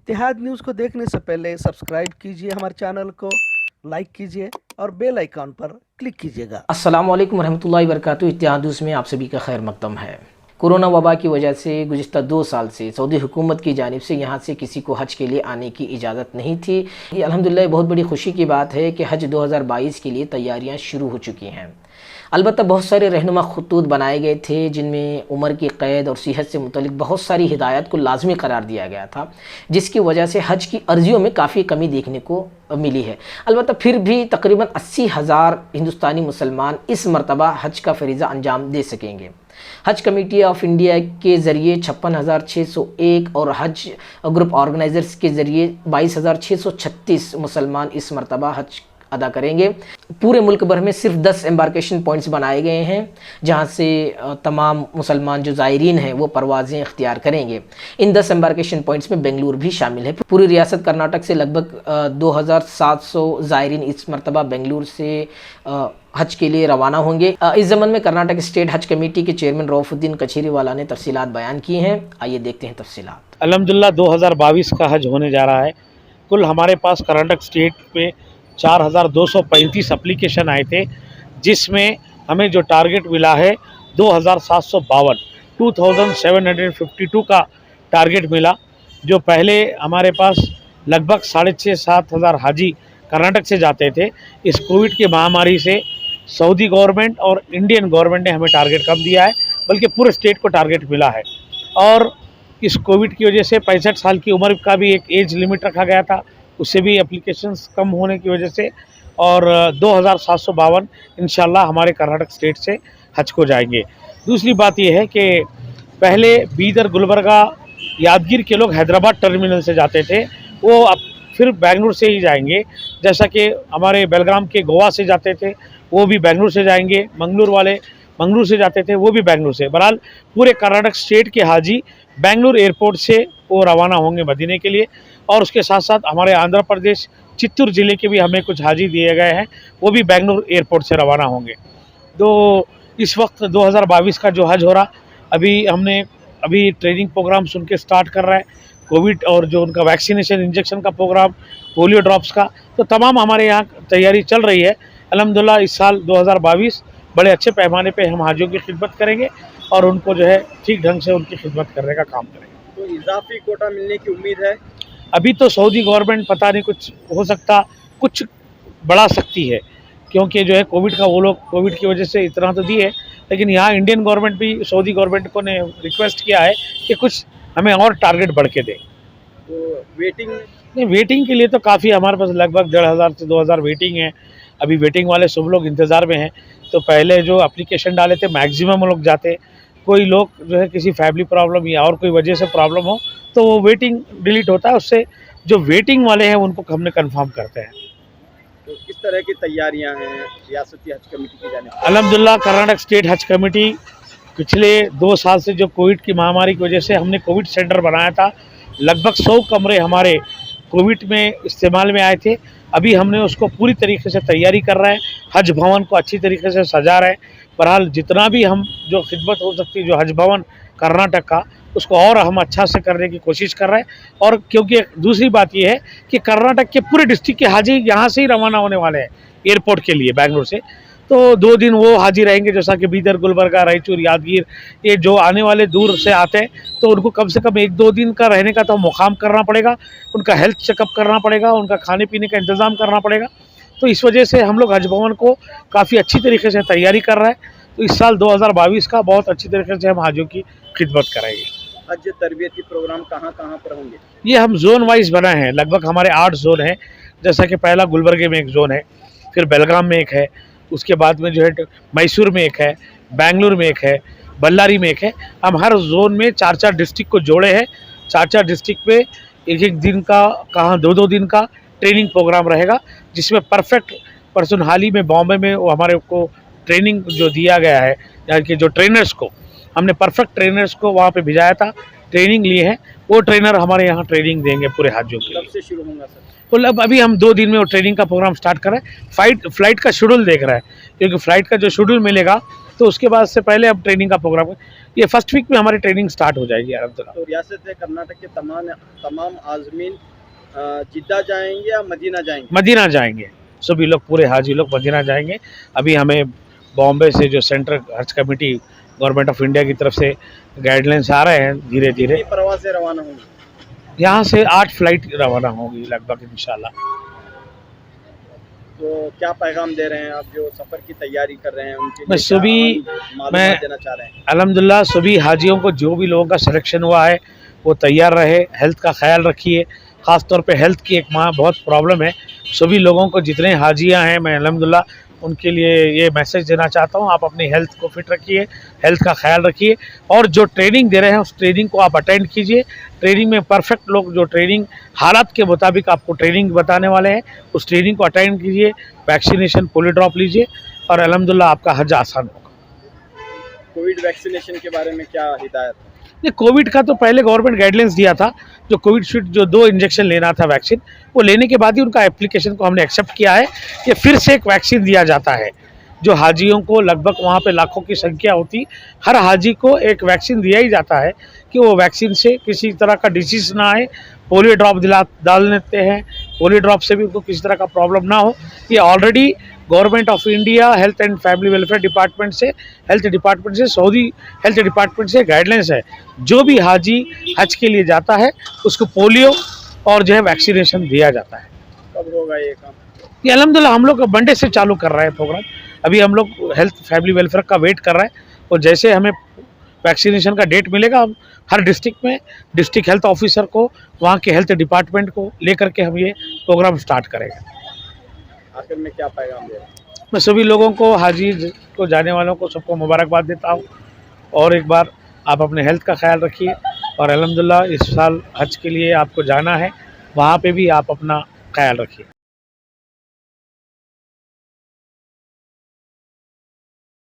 इत्तेहाद news को देखने से पहले सब्सक्राइब कीजिए हमारे चैनल को, लाइक कीजिए और बेल आइकॉन पर क्लिक कीजिएगा। अस्सलाम वालेकुम रहमतुल्लाहि व बरकातुहू। इत्तेहाद न्यूज़ में आप सभी का खैर मकदम है। कोरोना वबा की वजह से गुज़िश्ता 2 साल से सऊदी हुकूमत की जानिब से यहाँ से किसी को हज के लिए आने की इजाज़त नहीं थी। ये अल्हम्दुलिल्लाह बहुत बड़ी खुशी की बात है कि हज 2022 के लिए तैयारियाँ शुरू हो चुकी हैं। अलबत्ता बहुत सारे रहनुमा खतूत बनाए गए थे जिनमें उम्र की क़ैद और सेहत से मुतल्लिक बहुत सारी हिदायत को लाजमी करार दिया गया था, जिसकी वजह से हज की अर्जियों में काफ़ी कमी देखने को मिली है। अलबत्ता फिर भी तकरीबन 80,000 हिंदुस्तानी मुसलमान इस मरतबा हज का फ़रीज़ा अंजाम दे सकेंगे। हज कमेटी ऑफ इंडिया के ज़रिए 56,601 और हज ग्रुप ऑर्गेनाइज़र्स के ज़रिए 22,636 मुसलमान इस मरतबा हज अदा करेंगे। पूरे मुल्क भर में सिर्फ 10 एम्बार्केशन पॉइंट्स बनाए गए हैं जहां से तमाम मुसलमान जो ज़ायरीन हैं वो परवाज़ें इख्तियार करेंगे। इन 10 एम्बार्केशन पॉइंट्स में बेंगलुरु भी शामिल है। पूरी रियासत कर्नाटक से लगभग 2,700 ज़ायरीन इस मरतबा बेंगलुरु से हज के लिए रवाना होंगे। इस ज़मन में कर्नाटक स्टेट हज कमेटी के चेयरमैन रऊफुद्दीन कचेरीवाला ने तफसीलात बयान की हैं। आइए देखते हैं तफसीलात। अल्हम्दुलिल्लाह 2022 का हज होने जा रहा है। कुल हमारे पास कर्नाटक स्टेट में 4,235 एप्लीकेशन आए थे, जिसमें हमें जो टारगेट मिला है 2,752 का टारगेट मिला। जो पहले हमारे पास लगभग 6,500-7 हज़ार हाजी कर्नाटक से जाते थे, इस कोविड की महामारी से सऊदी गवर्नमेंट और इंडियन गवर्नमेंट ने हमें टारगेट कम दिया है, बल्कि पूरे स्टेट को टारगेट मिला है। और इस कोविड की वजह से 65 साल की उम्र का भी एक एज लिमिट रखा गया था, उससे भी एप्लीकेशंस कम होने की वजह से, और 2,752 इंशाल्लाह हमारे कर्नाटक स्टेट से हज को जाएंगे। दूसरी बात यह है कि पहले बीदर, गुलबर्गा, यादगीर के लोग हैदराबाद टर्मिनल से जाते थे, वो अब फिर बेंगलुरु से ही जाएंगे। जैसा कि हमारे बेलगाम के गोवा से जाते थे, वो भी बेंगलुरु से जाएंगे। मंगलूर वाले मंगलूर से जाते थे, वो भी बेंगलुरु से। बहरहाल पूरे कर्नाटक स्टेट के हाजी बेंगलुरु एयरपोर्ट से वो रवाना होंगे मदीने के लिए। और उसके साथ साथ हमारे आंध्र प्रदेश चित्तूर ज़िले के भी हमें कुछ हाजी दिए गए हैं, वो भी बेंगलुरु एयरपोर्ट से रवाना होंगे। तो इस वक्त 2022 का जो हज हो रहा, हमने ट्रेनिंग प्रोग्राम सुन के स्टार्ट कर रहा है, कोविड और जो उनका वैक्सीनेशन इंजेक्शन का प्रोग्राम, पोलियो ड्रॉप्स का, तो तमाम हमारे यहाँ तैयारी चल रही है। अल्हम्दुलिल्लाह इस साल 2022 बड़े अच्छे पैमाने पे हम हाजियों की खिदमत करेंगे और उनको जो है ठीक ढंग से उनकी खिदमत करने का काम करेंगे। तो इजाफी कोटा मिलने की उम्मीद है? अभी तो सऊदी गवर्नमेंट पता नहीं, कुछ हो सकता, कुछ बढ़ा सकती है, क्योंकि जो है कोविड का वो लोग कोविड की वजह से इतना तो दिए, लेकिन यहाँ इंडियन गवर्नमेंट भी सऊदी गवर्नमेंट को ने रिक्वेस्ट किया है कि कुछ हमें और टारगेट बढ़ के दे। तो वेटिंग के लिए तो काफ़ी हमारे पास लगभग 1,500 से 2,000 वेटिंग है। अभी वेटिंग वाले सब लोग इंतज़ार में हैं। तो पहले जो एप्लीकेशन डाले थे मैक्सिमम लोग जाते, कोई लोग जो है किसी फैमिली प्रॉब्लम या और कोई वजह से प्रॉब्लम हो तो वो वेटिंग डिलीट होता है, उससे जो वेटिंग वाले हैं उनको हमने कंफर्म करते हैं। तो किस तरह की तैयारियां हैं रियासती हज कमेटी की जानिब से? अल्हम्दुलिल्लाह कर्नाटक स्टेट हज कमेटी पिछले 2 साल से जो कोविड की महामारी की वजह से हमने कोविड सेंटर बनाया था, लगभग 100 कमरे हमारे कोविड में इस्तेमाल में आए थे। अभी हमने उसको पूरी तरीके से तैयारी कर रहे हैं, हज भवन को अच्छी तरीके से सजा रहे हैं। बहरहाल जितना भी हम जो खिदमत हो सकती है जो हज भवन कर्नाटक का, उसको और हम अच्छा से करने की कोशिश कर रहे हैं। और क्योंकि दूसरी बात ये है कि कर्नाटक के पूरे डिस्ट्रिक्ट के हाजी यहाँ से ही रवाना होने वाले हैं एयरपोर्ट के लिए बेंगलुरु से, तो 2 दिन वो हाजी रहेंगे, जैसा कि बीदर, गुलबर्गा, रायचूर, यादगीर, ये जो आने वाले दूर से आते हैं, तो उनको कम से कम 1-2 दिन का रहने का तो मुकाम करना पड़ेगा, उनका हेल्थ चेकअप करना पड़ेगा, उनका खाने पीने का इंतज़ाम करना पड़ेगा। तो इस वजह से हम लोग हज भवन को काफ़ी अच्छी तरीके से तैयारी कर रहे हैं। तो इस साल 2022 का बहुत अच्छी तरीके से हम हाजियों की खिदमत कराएंगे। हज तरबियती प्रोग्राम कहाँ पर होंगे? ये हम जोन वाइज बनाए हैं, लगभग हमारे 8 जोन हैं। जैसा कि पहला गुलबर्गे में एक जोन है, फिर बेलगाम में एक है, उसके बाद में जो है मैसूर में एक है, बेंगलुरु में एक है, बल्लारी में एक है। हम हर जोन में 4-4 डिस्ट्रिक्ट को जोड़े हैं। 4-4 डिस्ट्रिक्ट पे 1-1 दिन का, कहाँ 2-2 दिन का ट्रेनिंग प्रोग्राम रहेगा, जिसमें परफेक्ट पर्सन, हाल ही में बॉम्बे में वो हमारे को ट्रेनिंग जो दिया गया है, यानी कि जो ट्रेनर्स को हमने परफेक्ट ट्रेनर्स को वहाँ पे भिजाया था, ट्रेनिंग ली है, वो ट्रेनर हमारे यहाँ ट्रेनिंग देंगे पूरे हाजियों के कब लिए। से शुरू होगा सर? तो अब अभी हम 2 दिन में वो ट्रेनिंग का प्रोग्राम स्टार्ट कर रहे हैं। फ्लाइट का शेड्यूल देख रहा है, क्योंकि फ्लाइट का जो शेड्यूल मिलेगा तो उसके बाद से पहले अब ट्रेनिंग का प्रोग्राम, ये फर्स्ट वीक में हमारी ट्रेनिंग स्टार्ट हो जाएगी अलहमदुलिल्लाह। तो रियासत कर्नाटक के तमाम आज़मीन जिद्दा जाएंगे या मदीना जाएंगे? मदीना जाएंगे, सभी लोग, पूरे हाजी लोग मदीना जाएंगे। अभी हमें बॉम्बे से जो सेंट्रल हज कमेटी गवर्नमेंट ऑफ इंडिया की तरफ से गाइडलाइंस आ रहे हैं धीरे धीरे। कितनी परवाह से रवाना होंगे? यहाँ से 8 फ्लाइट रवाना होगी लगभग इंशाल्लाह। तो क्या पैगाम दे रहे हैं आप जो सफ़र की तैयारी कर रहे हैं उनके लिए? मैं सभी मालूमात देना चाह रहे हैं? अल्हम्दुलिल्लाह सभी हाजियों को, जो भी लोगों का सिलेक्शन हुआ है वो तैयार रहे, हेल्थ का ख्याल रखिए। ख़ास तौर पे हेल्थ की एक बहुत प्रॉब्लम है सभी लोगों को, जितने हाजियाँ हैं मैं अल्हम्दुलिल्लाह उनके लिए ये मैसेज देना चाहता हूँ, आप अपनी हेल्थ को फिट रखिए, हेल्थ का ख्याल रखिए, और जो ट्रेनिंग दे रहे हैं उस ट्रेनिंग को आप अटेंड कीजिए। ट्रेनिंग में परफेक्ट लोग जो ट्रेनिंग हालात के मुताबिक आपको ट्रेनिंग बताने वाले हैं, उस ट्रेनिंग को अटेंड कीजिए, वैक्सीनेशन, पोलियो ड्रॉप लीजिए और अल्हम्दुलिल्लाह आपका हज आसान होगा। कोविड वैक्सीनेशन के बारे में क्या हिदायत है? ये कोविड का तो पहले गवर्नमेंट गाइडलाइंस दिया था, जो कोविड शीट जो 2 इंजेक्शन लेना था वैक्सीन, वो लेने के बाद ही उनका एप्लीकेशन को हमने एक्सेप्ट किया है कि फिर से एक वैक्सीन दिया जाता है। जो हाजियों को लगभग वहाँ पे लाखों की संख्या होती, हर हाजी को एक वैक्सीन दिया ही जाता है कि वो वैक्सीन से किसी तरह का डिसीज़ ना आए। पोलियो ड्रॉप डाल देते हैं, पोलियो ड्रॉप से भी उनको किसी तरह का प्रॉब्लम ना हो। ये already government of India health and family welfare department से, हेल्थ डिपार्टमेंट से, सऊदी हेल्थ डिपार्टमेंट से गाइडलाइंस है, जो भी हाजी हज के लिए जाता है उसको पोलियो और जो है वैक्सीनेशन दिया जाता है। कब होगा ये काम? ये अल्हम्दुलिल्लाह हम लोग मंडे से चालू कर रहे हैं प्रोग्राम। अभी हम लोग हेल्थ फैमिली वेलफेयर का वेट कर रहे हैं, और जैसे हमें वैक्सीनेशन का डेट मिलेगा हम हर डिस्ट्रिक्ट में डिस्ट्रिक्ट हेल्थ ऑफिसर को, वहाँ के हेल्थ डिपार्टमेंट को लेकर के हम ये प्रोग्राम स्टार्ट करेंगे। आखिर में क्या पैगाम दे रहे हैं? मैं सभी लोगों को, हाजी को जाने वालों को, सबको मुबारकबाद देता हूँ, और एक बार आप अपने हेल्थ का ख्याल रखिए, और अल्हम्दुलिल्लाह इस साल हज के लिए आपको जाना है, वहाँ पे भी आप अपना ख्याल रखिए।